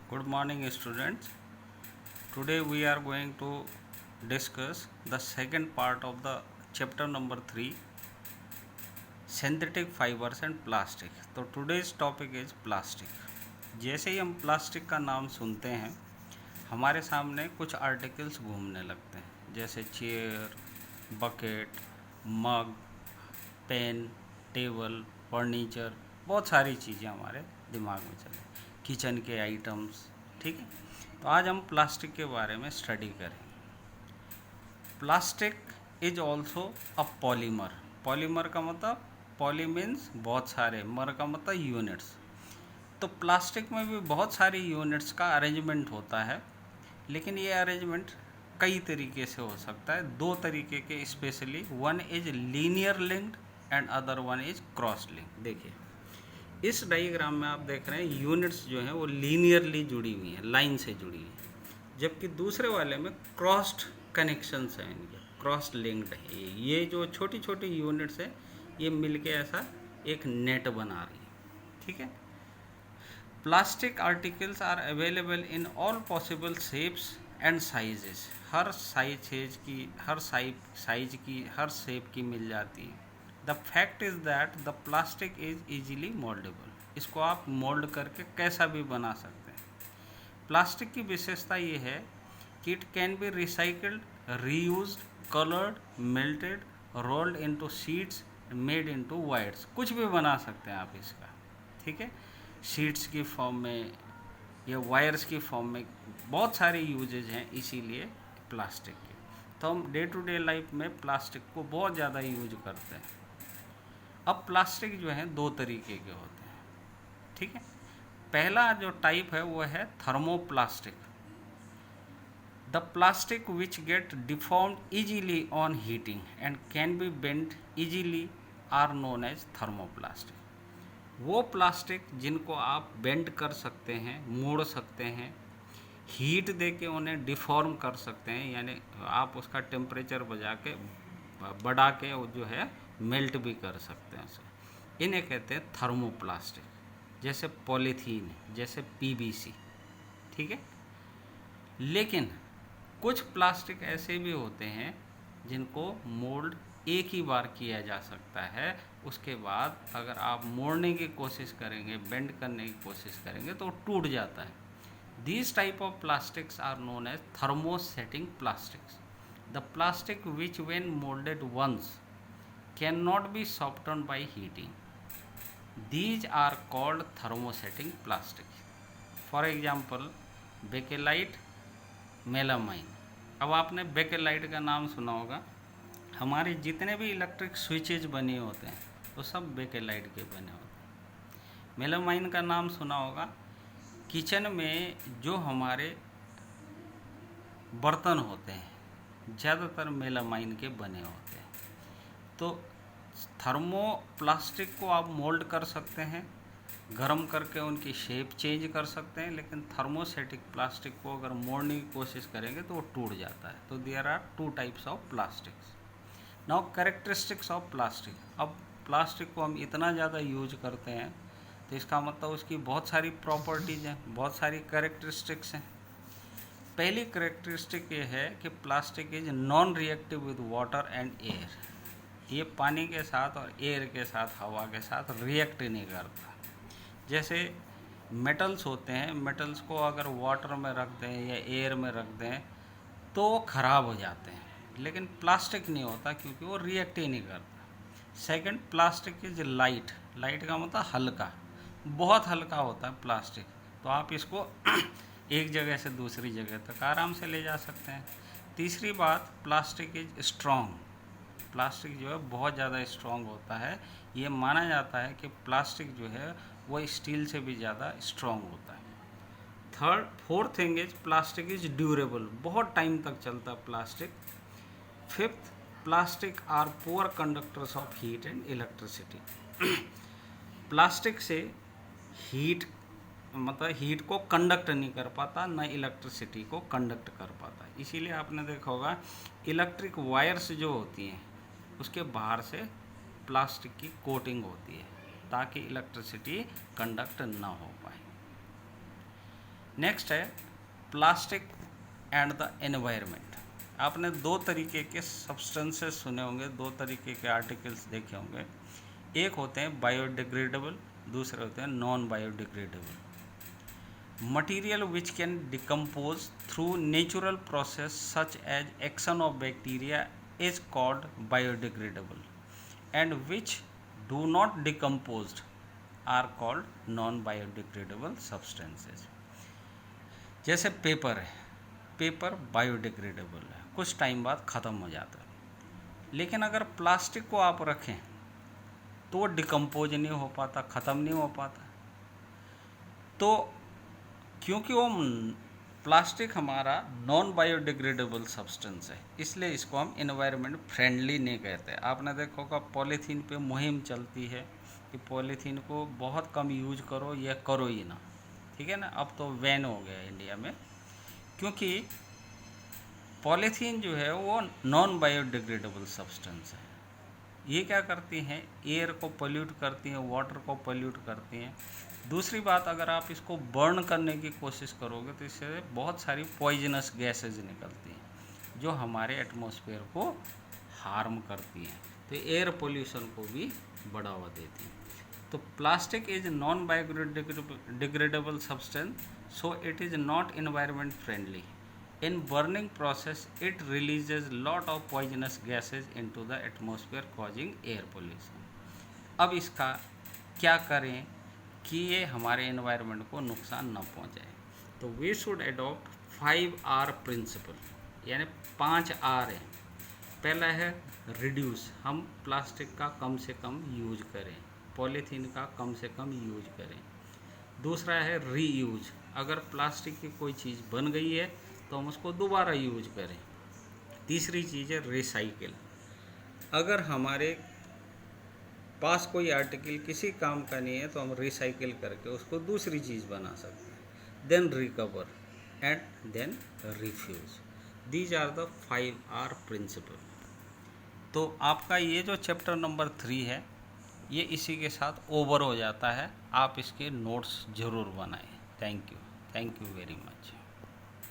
Good morning, students. Today we are going to discuss the second part of the chapter number 3, synthetic fibers and plastic. तो today's topic is plastic. जैसे ही हम plastic का नाम सुनते हैं हमारे सामने कुछ आर्टिकल्स घूमने लगते हैं, जैसे चेयर, बकेट, मग, पेन, टेबल, फर्नीचर, बहुत सारी चीज़ें हमारे दिमाग में चले, किचन के आइटम्स। ठीक है, तो आज हम प्लास्टिक के बारे में स्टडी करें। Plastic is also a polymer. Polymer का मतलब, पॉली मीन्स बहुत सारे, मर का मतलब यूनिट्स। तो प्लास्टिक में भी बहुत सारी यूनिट्स का अरेंजमेंट होता है, लेकिन ये अरेंजमेंट कई तरीके से हो सकता है। दो तरीके के specially, one is linear linked and other one is cross link. देखिए इस डायग्राम में आप देख रहे हैं यूनिट्स जो हैं वो लीनियरली जुड़ी हुई हैं, लाइन से जुड़ी हुई हैं, जबकि दूसरे वाले में क्रॉस्ड कनेक्शंस हैं, इनके क्रॉस लिंक्ड है। ये जो छोटी छोटी यूनिट्स है ये मिलके ऐसा एक नेट बना रही है। ठीक है, plastic articles are available in all possible shapes and sizes. हर साइज की, हर शेप की मिल जाती है। The fact is that the plastic is easily mouldable. इसको आप मोल्ड करके कैसा भी बना सकते हैं। प्लास्टिक की विशेषता ये है कि it can be recycled, reused, coloured, melted, rolled into sheets, made into wires. कुछ भी बना सकते हैं आप इसका। ठीक है, शीट्स की फॉर्म में या वायर्स की फॉर्म में बहुत सारे यूजेज हैं इसीलिए प्लास्टिक के। तो हम डे टू डे लाइफ में प्लास्टिक को बहुत ज़्यादा यूज करते हैं। अब प्लास्टिक जो है दो तरीके के होते हैं। ठीक है, पहला जो टाइप है वो है thermoplastic. The plastic which get deformed easily on heating and can be bend easily are known as thermoplastic. वो प्लास्टिक जिनको आप बेंड कर सकते हैं, मोड़ सकते हैं, हीट दे के उन्हें डिफॉर्म कर सकते हैं, यानी आप उसका टेम्परेचर बढ़ा के वो जो है मेल्ट भी कर सकते हैं उसे। इन्हें कहते हैं थर्मोप्लास्टिक, जैसे पॉलीथीन, जैसे पीवीसी। ठीक है, लेकिन कुछ प्लास्टिक ऐसे भी होते हैं जिनको मोल्ड एक ही बार किया जा सकता है, उसके बाद अगर आप मोड़ने की कोशिश करेंगे, बेंड करने की कोशिश करेंगे तो टूट जाता है। These type of plastics are known as thermosetting plastics. The plastic which when molded once cannot be softened by heating. These are called thermosetting plastics. For example, bakelite, melamine. अब आपने बेकेलाइट का नाम सुना होगा। हमारे जितने भी इलेक्ट्रिक स्विचेज बने होते हैं वो सब बेकेलाइट के बने होते हैं। मेलामाइन का नाम सुना होगा। किचन में जो हमारे बर्तन होते हैं ज़्यादातर मेलामाइन के बने होते हैं। तो थर्मोप्लास्टिक को आप मोल्ड कर सकते हैं, गर्म करके उनकी शेप चेंज कर सकते हैं, लेकिन थर्मोसेटिक प्लास्टिक को अगर मोड़ने की कोशिश करेंगे तो वो टूट जाता है। तो there are two types of plastics. Now characteristics of plastic. अब प्लास्टिक को हम इतना ज़्यादा यूज करते हैं तो इसका मतलब उसकी बहुत सारी प्रॉपर्टीज़ हैं, बहुत सारी कैरेक्टरिस्टिक्स हैं। पहली कैरेक्टरिस्टिक ये है कि plastic is non reactive with water and air. ये पानी के साथ और एयर के साथ, हवा के साथ रिएक्ट नहीं करता। जैसे मेटल्स होते हैं, मेटल्स को अगर वाटर में रख दें या एयर में रख दें तो वो ख़राब हो जाते हैं, लेकिन प्लास्टिक नहीं होता क्योंकि वो रिएक्ट ही नहीं करता। Second, plastic is light. Light का मतलब हल्का, बहुत हल्का होता है प्लास्टिक, तो आप इसको एक जगह से दूसरी जगह तक आराम से ले जा सकते हैं। तीसरी बात, प्लास्टिक इज स्ट्रॉन्ग। प्लास्टिक जो है बहुत ज़्यादा स्ट्रॉन्ग होता है। ये माना जाता है कि प्लास्टिक जो है वो स्टील से भी ज़्यादा स्ट्रॉन्ग होता है। Fourth thing is plastic is durable. बहुत टाइम तक चलता है plastic. Fifth, plastic are poor conductors of heat and electricity. Plastic से हीट को कंडक्ट नहीं कर पाता, न इलेक्ट्रिसिटी को कंडक्ट कर पाता। इसीलिए आपने देखा होगा इलेक्ट्रिक वायर्स जो होती हैं उसके बाहर से प्लास्टिक की कोटिंग होती है ताकि इलेक्ट्रिसिटी कंडक्ट ना हो पाए। नेक्स्ट है प्लास्टिक एंड द एनवायरनमेंट। आपने दो तरीके के सब्सटेंसेस सुने होंगे, दो तरीके के आर्टिकल्स देखे होंगे। एक होते हैं बायोडिग्रेडेबल, दूसरे होते हैं non biodegradable. Material which can decompose through natural process such as action of bacteria is called biodegradable and which do not decomposed are called non biodegradable substances. जैसे पेपर है, पेपर बायोडिग्रेडेबल है, कुछ time बाद ख़त्म हो जाता है। लेकिन अगर प्लास्टिक को आप रखें तो वो डिकम्पोज नहीं हो पाता, ख़त्म नहीं हो पाता। तो क्योंकि वो प्लास्टिक हमारा नॉन बायोडिग्रेडेबल सब्सटेंस है, इसलिए इसको हम एनवायरनमेंट फ्रेंडली नहीं कहते। आपने देखा होगा पॉलीथीन पे मुहिम चलती है कि पॉलीथीन को बहुत कम यूज करो या करो ही ना, ठीक है ना। अब तो बैन हो गया इंडिया में, क्योंकि पॉलीथीन जो है वो नॉन बायोडिग्रेडेबल सब्सटेंस है। ये क्या करती हैं, एयर को पोल्यूट करती हैं, वाटर को पोल्यूट करती हैं। दूसरी बात, अगर आप इसको बर्न करने की कोशिश करोगे तो इससे बहुत सारी पॉइजनस गैसेज निकलती हैं जो हमारे एटमॉस्फेयर को हार्म करती हैं, तो एयर पोल्यूशन को भी बढ़ावा देती हैं। तो plastic is non biodegradable substance, so it is not environment friendly. In burning process, it releases lot of poisonous gases into the atmosphere causing air pollution. अब इसका क्या करें कि ये हमारे एनवायरनमेंट को नुकसान न पहुंचाए? तो we should adopt 5R principal, यानी 5R है। पहला है रिड्यूस, हम प्लास्टिक का कम से कम यूज करें, पॉलीथीन का कम से कम यूज करें। दूसरा है रीयूज, अगर प्लास्टिक की कोई चीज़ बन गई है तो हम उसको दोबारा यूज करें। तीसरी चीज़ है रिसाइकिल, अगर हमारे पास कोई आर्टिकल किसी काम का नहीं है तो हम रिसाइकिल करके उसको दूसरी चीज़ बना सकते हैं। Then recover and then refuse. These are the 5R principle. तो आपका ये जो चैप्टर नंबर 3 है ये इसी के साथ ओवर हो जाता है। आप इसके नोट्स ज़रूर बनाएं। Thank you very much.